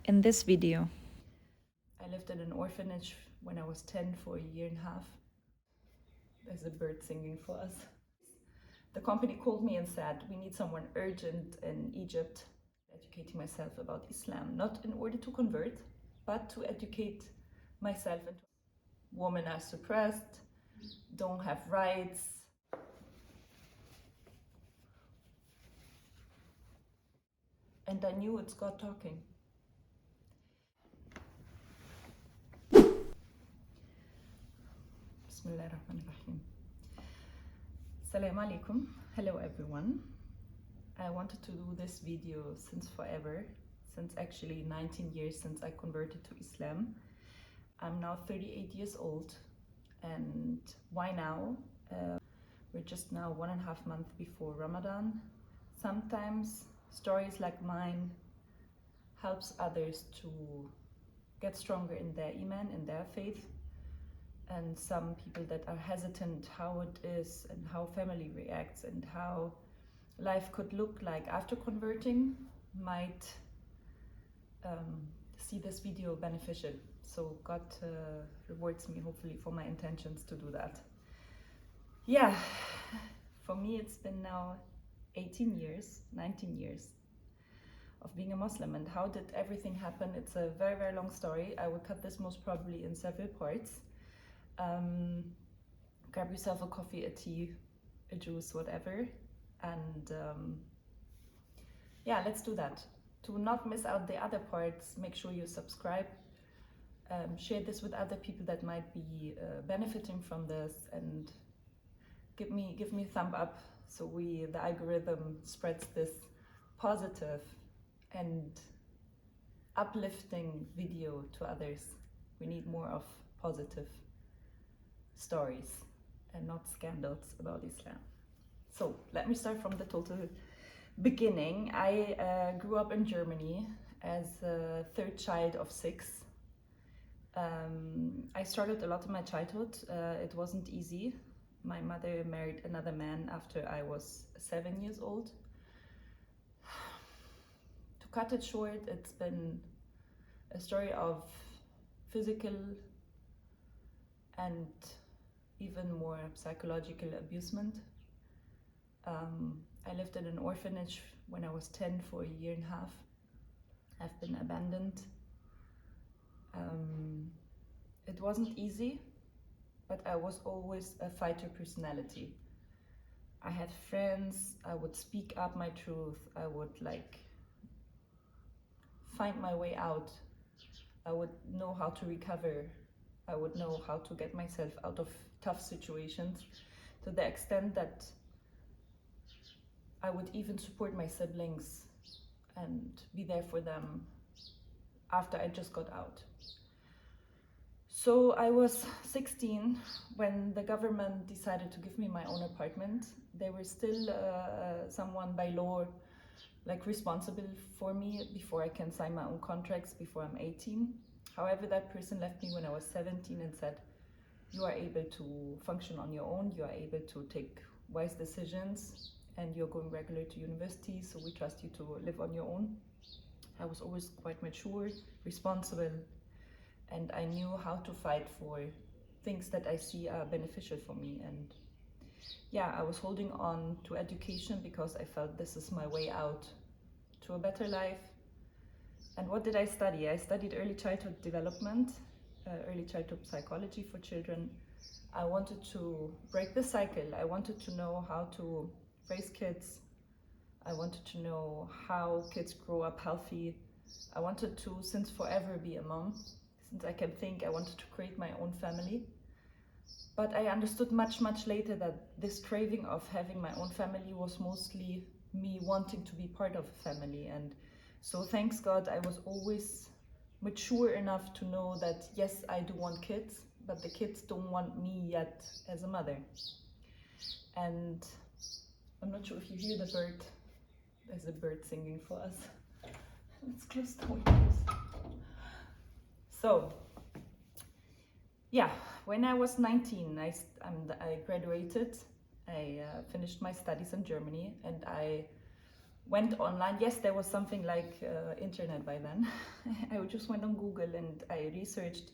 in this video. I lived in an orphanage when I was 10 for a year and a half. There's a bird singing for us. The company called me and said, we need someone urgent in Egypt, educating myself about Islam, not in order to convert, but to educate myself. Women are suppressed, don't have rights. And I knew it's God talking. Bismillahirrahmanirrahim. Assalamu alaikum. Hello everyone. I wanted to do this video since forever, since actually 19 years since I converted to Islam. I'm now 38 years old, and why now? We're just now 1.5 months before Ramadan. Sometimes stories like mine helps others to get stronger in their iman, in their faith, and some people that are hesitant how it is and how family reacts and how life could look like after converting might see this video beneficial. So God rewards me hopefully for my intentions to do that. Yeah, for me it's been now 18 years, 19 years of being a Muslim. And how did everything happen? It's a very, very long story. I will cut this most probably in several parts. Grab yourself a coffee, a tea, a juice, whatever, and yeah, let's do that. To not miss out the other parts, make sure you subscribe, share this with other people that might be benefiting from this, and give me a thumb up so the algorithm spreads this positive and uplifting video to others. We need more of positive stories and not scandals about Islam. So let me start from the total beginning. I grew up in Germany as a third child of 6. I struggled a lot in my childhood. It wasn't easy. My mother married another man after I was 7 years old. To cut it short, it's been a story of physical and even more psychological abusement. I lived in an orphanage when I was 10 for a year and a half. I've been abandoned. It wasn't easy, but I was always a fighter personality. I had friends, I would speak up my truth, I would find my way out. I would know how to recover. I would know how to get myself out of tough situations, to the extent that I would even support my siblings and be there for them after I just got out. So I was 16 when the government decided to give me my own apartment. They were still someone by law responsible for me before I can sign my own contracts before I'm 18. However, that person left me when I was 17 and said, you are able to function on your own, you are able to take wise decisions, and you're going regular to university, so we trust you to live on your own. I was always quite mature, responsible, and I knew how to fight for things that I see are beneficial for me. And yeah, I was holding on to education because I felt this is my way out to a better life. And what did I study? I studied early childhood development, early childhood psychology for children. I wanted to break the cycle. I wanted to know how to raise kids. I wanted to know how kids grow up healthy. I wanted to, since forever, be a mom. Since I can think, I wanted to create my own family. But I understood much, much later that this craving of having my own family was mostly me wanting to be part of a family. And so thanks God, I was always mature enough to know that yes, I do want kids, but the kids don't want me yet as a mother. And I'm not sure if you hear the bird. There's a bird singing for us. Let's close the windows. So, yeah, when I was 19, I graduated. I finished my studies in Germany, and I went online. Yes, there was something like internet by then. I just went on Google and I researched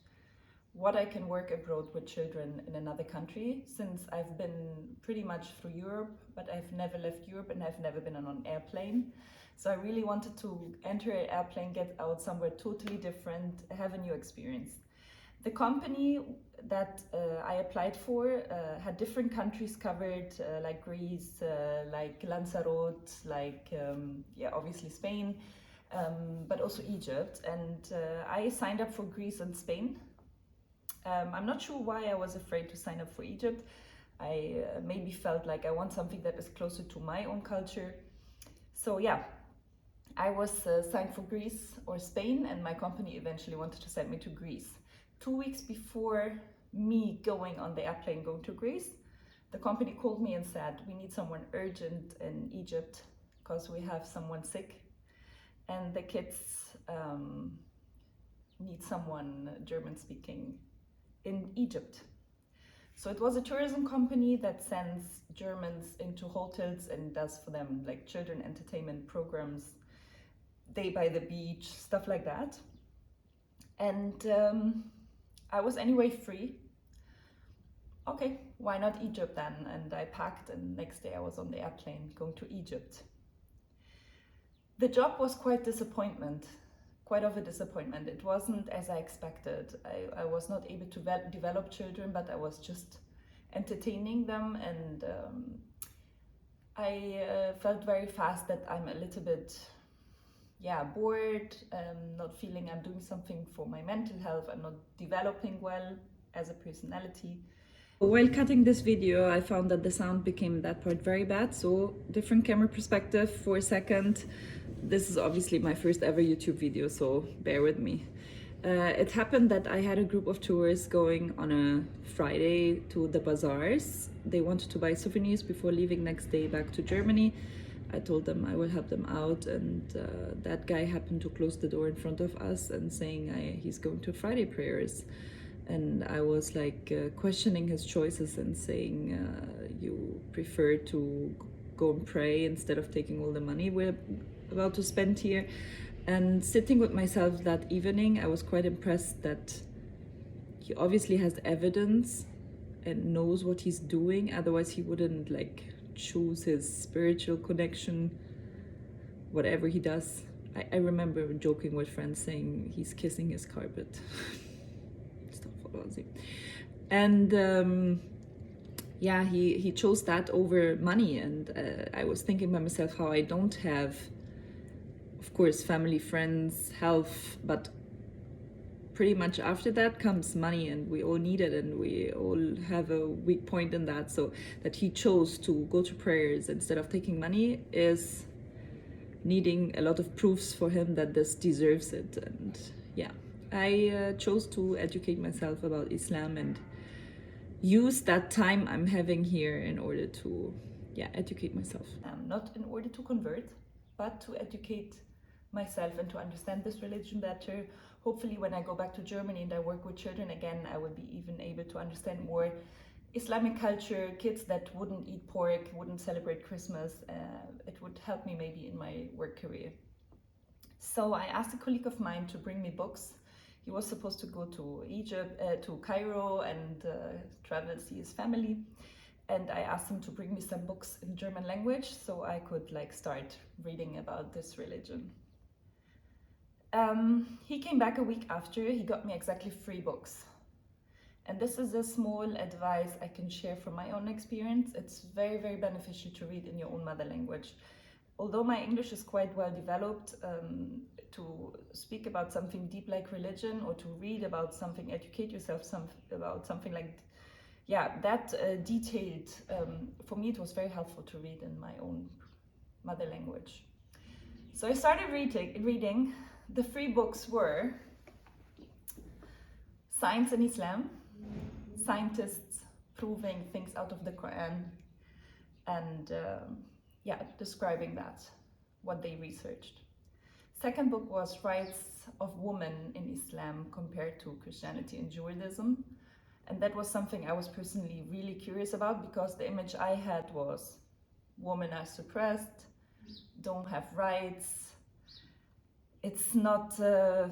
what I can work abroad with children in another country, since I've been pretty much through Europe, but I've never left Europe and I've never been on an airplane. So I really wanted to enter an airplane, get out somewhere totally different, have a new experience. The company that I applied for had different countries covered, like Greece, like Lanzarote, like, yeah, obviously Spain, but also Egypt. And I signed up for Greece and Spain. I'm not sure why I was afraid to sign up for Egypt. I maybe felt like I want something that is closer to my own culture. So yeah, I was signed for Greece or Spain, and my company eventually wanted to send me to Greece. 2 weeks before me going on the airplane going to Greece, the company called me and said, we need someone urgent in Egypt because we have someone sick and the kids need someone German speaking in Egypt. So it was a tourism company that sends Germans into hotels and does for them like children entertainment programs, day by the beach, stuff like that. And I was anyway free. Okay, why not Egypt then? And I packed, and next day I was on the airplane going to Egypt. The job was quite of a disappointment. It wasn't as I expected. I was not able to develop children, but I was just entertaining them, and I felt very fast that I'm a little bit, yeah, bored, not feeling I'm doing something for my mental health. I'm not developing well as a personality. While cutting this video, I found that the sound became that part very bad, so different camera perspective for a second. This is obviously my first ever YouTube video, so bear with me. It happened that I had a group of tourists going on a Friday to the bazaars. They wanted to buy souvenirs before leaving next day back to Germany. I told them I will help them out, and that guy happened to close the door in front of us and saying he's going to Friday prayers. And I was like questioning his choices and saying, you prefer to go and pray instead of taking all the money we're about to spend here. And sitting with myself that evening, I was quite impressed that he obviously has evidence and knows what he's doing. Otherwise he wouldn't like choose his spiritual connection, whatever he does. I remember joking with friends saying he's kissing his carpet. And yeah, he chose that over money. And I was thinking by myself how I don't have, of course, family, friends, health, but pretty much after that comes money, and we all need it, and we all have a weak point in that. So that he chose to go to prayers instead of taking money is needing a lot of proofs for him that this deserves it. And yeah, I chose to educate myself about Islam and use that time I'm having here in order to, yeah, educate myself. Not in order to convert, but to educate myself and to understand this religion better. Hopefully when I go back to Germany and I work with children again, I will be even able to understand more Islamic culture, kids that wouldn't eat pork, wouldn't celebrate Christmas. It would help me maybe in my work career. So I asked a colleague of mine to bring me books. He was supposed to go to Egypt, to Cairo, and travel, see his family. And I asked him to bring me some books in German language so I could like start reading about this religion. He came back a week after. He got me exactly 3 books. And this is a small advice I can share from my own experience. It's very, very beneficial to read in your own mother language. Although my English is quite well developed, to speak about something deep like religion, or to read about something, educate yourself about something like, yeah, that detailed, for me it was very helpful to read in my own mother language. So I started reading. The 3 books were Science in Islam, scientists proving things out of the Quran, and yeah, describing that, what they researched. Second book was Rights of Women in Islam compared to Christianity and Judaism. And that was something I was personally really curious about, because the image I had was women are suppressed, don't have rights. It's not a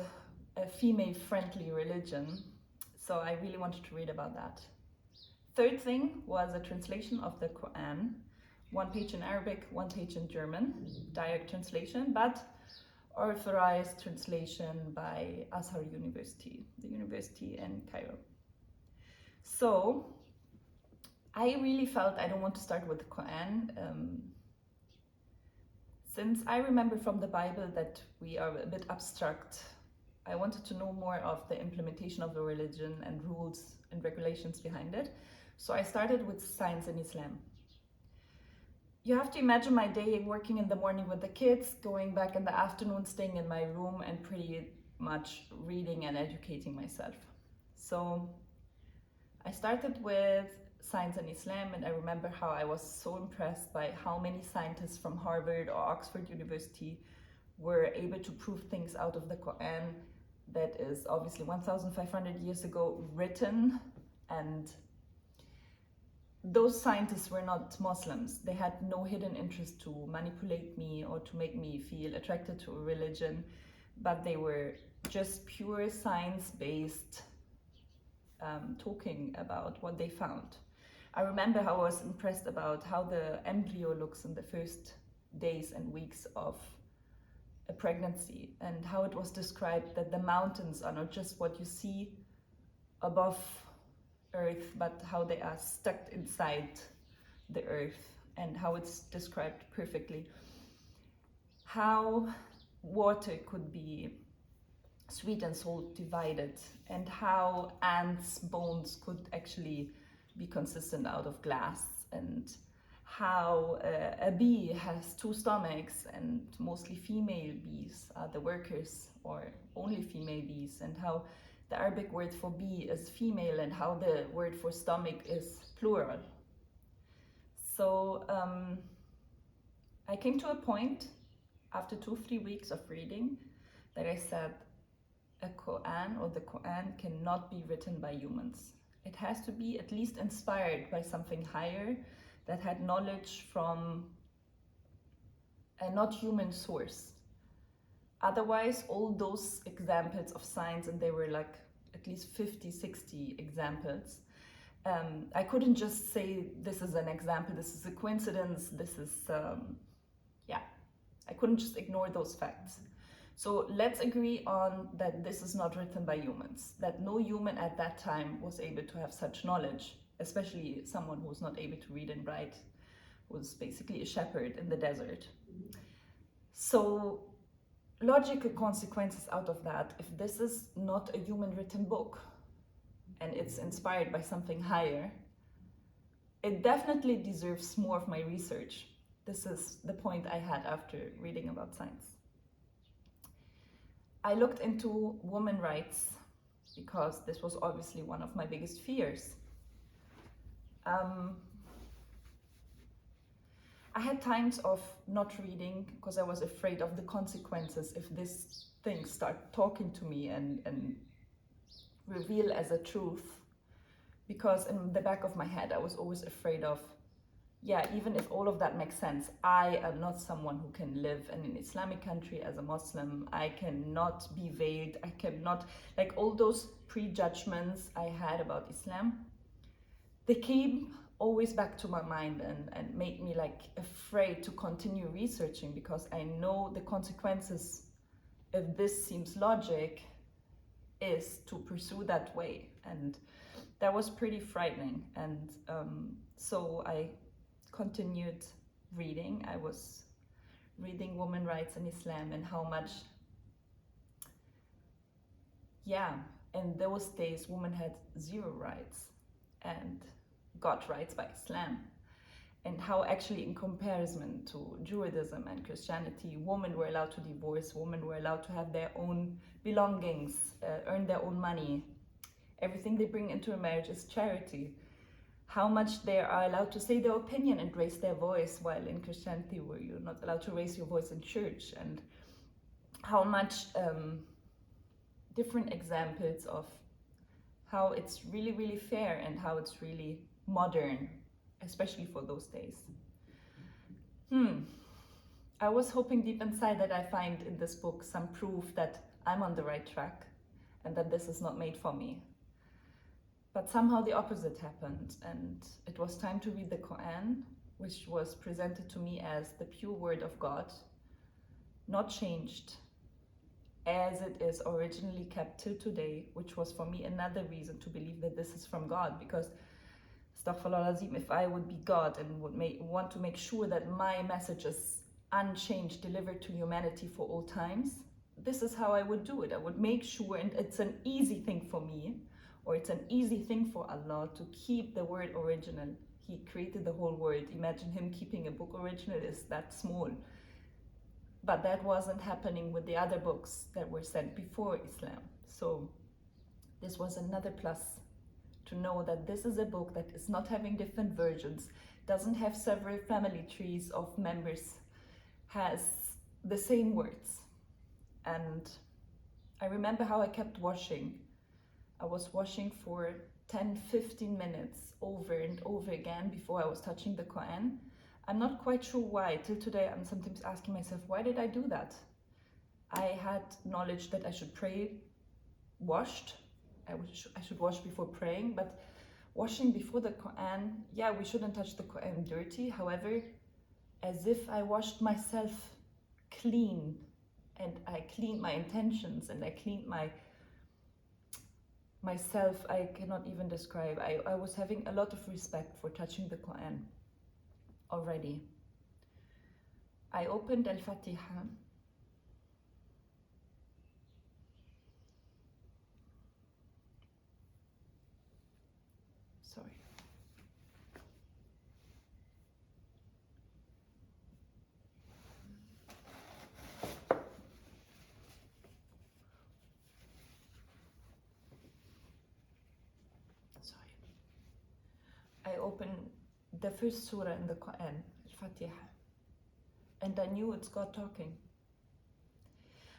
female-friendly religion. So I really wanted to read about that. Third thing was a translation of the Quran. 1 page in Arabic, 1 page in German, direct translation, but authorized translation by Azhar University, the university in Cairo. So I really felt I don't want to start with the Quran. Since I remember from the Bible that we are a bit abstract, I wanted to know more of the implementation of the religion and rules and regulations behind it. So I started with science in Islam. You have to imagine my day working in the morning with the kids, going back in the afternoon, staying in my room, and pretty much reading and educating myself. So I started with science and Islam, and I remember how I was so impressed by how many scientists from Harvard or Oxford University were able to prove things out of the Quran that is obviously 1,500 years ago written, and those scientists were not Muslims. They had no hidden interest to manipulate me or to make me feel attracted to a religion, but they were just pure science-based talking about what they found. I remember how I was impressed about how the embryo looks in the first days and weeks of a pregnancy, and how it was described that the mountains are not just what you see above earth, but how they are stuck inside the earth, and how it's described perfectly. How water could be sweet and salt divided, and how ants' bones could actually be consistent out of glass, and how a bee has 2 stomachs, and mostly female bees are the workers, or only female bees, and how the Arabic word for bee is female, and how the word for stomach is plural. So I came to a point after 2-3 weeks of reading that I said a Quran or the Quran cannot be written by humans. It has to be at least inspired by something higher that had knowledge from a not human source. Otherwise, all those examples of science, and they were like at least 50-60 examples, I couldn't just say this is an example, this is a coincidence, this is, I couldn't just ignore those facts. So let's agree on that this is not written by humans, that no human at that time was able to have such knowledge, especially someone who's not able to read and write, was basically a shepherd in the desert. So logical consequences out of that, if this is not a human written book and it's inspired by something higher, it definitely deserves more of my research. This is the point I had after reading about science. I looked into women's rights because this was obviously one of my biggest fears. I had times of not reading because I was afraid of the consequences if these things start talking to me and reveal as a truth. Because in the back of my head, I was always afraid of, even if all of that makes sense, I am not someone who can live in an Islamic country as a Muslim. I cannot be veiled. I cannot, like all those prejudgments I had about Islam, they came always back to my mind and made me like afraid to continue researching, because I know the consequences, if this seems logic, is to pursue that way. And that was pretty frightening. And so I continued reading. I was reading women's rights in Islam and how much, in those days women had 0 rights and got rights by Islam, and how actually in comparison to Judaism and Christianity, women were allowed to divorce, women were allowed to have their own belongings, earn their own money. Everything they bring into a marriage is charity. How much they are allowed to say their opinion and raise their voice, while in Christianity where you're not allowed to raise your voice in church, and how much different examples of how it's really, really fair and how it's really modern, especially for those days. I was hoping deep inside that I find in this book some proof that I'm on the right track and that this is not made for me. But somehow the opposite happened, and it was time to read the Quran, which was presented to me as the pure word of God, not changed, as it is originally kept till today, which was for me another reason to believe that this is from God, because astaghfirullah azim, if I would be God and would want to make sure that my message is unchanged, delivered to humanity for all times, this is how I would do it. I would make sure, and it's an easy thing for me, or it's an easy thing for Allah to keep the word original. He created the whole world. Imagine him keeping a book original is that small. But that wasn't happening with the other books that were sent before Islam. So this was another plus, to know that this is a book that is not having different versions, doesn't have several family trees of members, has the same words. And I remember how I kept washing. I was washing for 10-15 minutes over and over again before I was touching the Quran. I'm not quite sure why. Till today, I'm sometimes asking myself, why did I do that? I had knowledge that I should pray washed. I should wash before praying, but washing before the Quran, yeah, we shouldn't touch the Quran dirty. However, as if I washed myself clean, and I cleaned my intentions, and I cleaned myself, I cannot even describe. I was having a lot of respect for touching the Quran already. I opened Al-Fatiha. Sorry. I opened the first surah in the Quran, Al-Fatiha, and I knew it's God talking.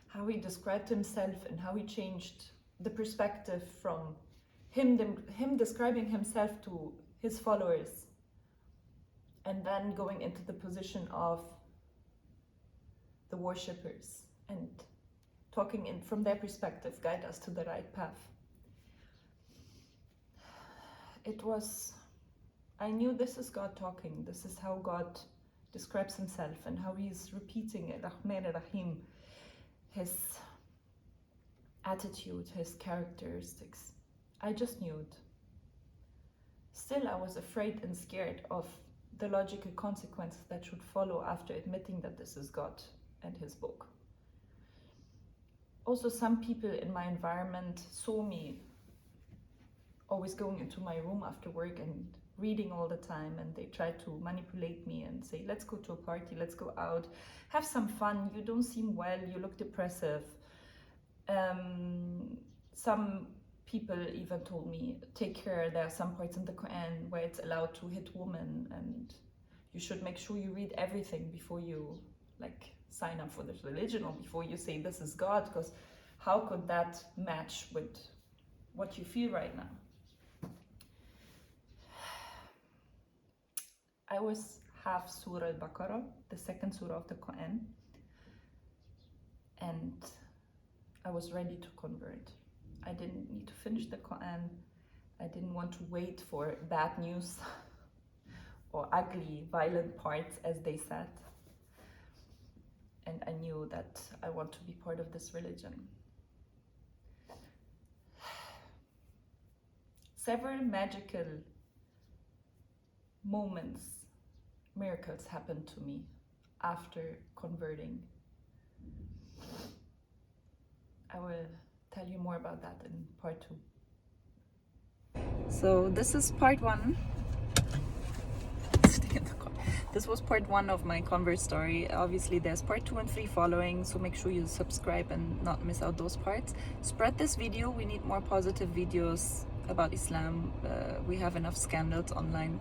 How he described himself and how he changed the perspective from him describing himself to his followers, and then going into the position of the worshippers and talking in from their perspective, guide us to the right path. I knew this is God talking. This is how God describes himself and how he's repeating it, Rahman Rahim, his attitude, his characteristics. I just knew it. Still, I was afraid and scared of the logical consequences that should follow after admitting that this is God and his book. Also, some people in my environment saw me always going into my room after work and reading all the time, and they tried to manipulate me and say, let's go to a party, let's go out, have some fun, you don't seem well, you look depressive. Some people even told me, take care, there are some parts in the Quran where it's allowed to hit women, and you should make sure you read everything before you sign up for this religion, or before you say this is God, because how could that match with what you feel right now? I was half Surah Al-Baqarah, the second surah of the Quran, and I was ready to convert. I didn't need to finish the Quran. I didn't want to wait for bad news or ugly, violent parts, as they said. And I knew that I want to be part of this religion. Several magical moments, miracles happened to me after converting. I will tell you more about that in part 2. So this is part 1. This was part 1 of my convert story. Obviously there's part 2 and 3 following, so make sure you subscribe and not miss out those parts. Spread this video. We need more positive videos about Islam. We have enough scandals online.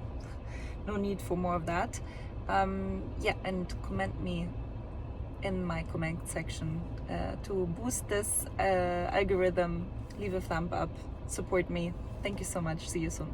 No need for more of that. Yeah, and comment me in my comment section to boost this algorithm. Leave a thumb up, support me. Thank you so much. See you soon.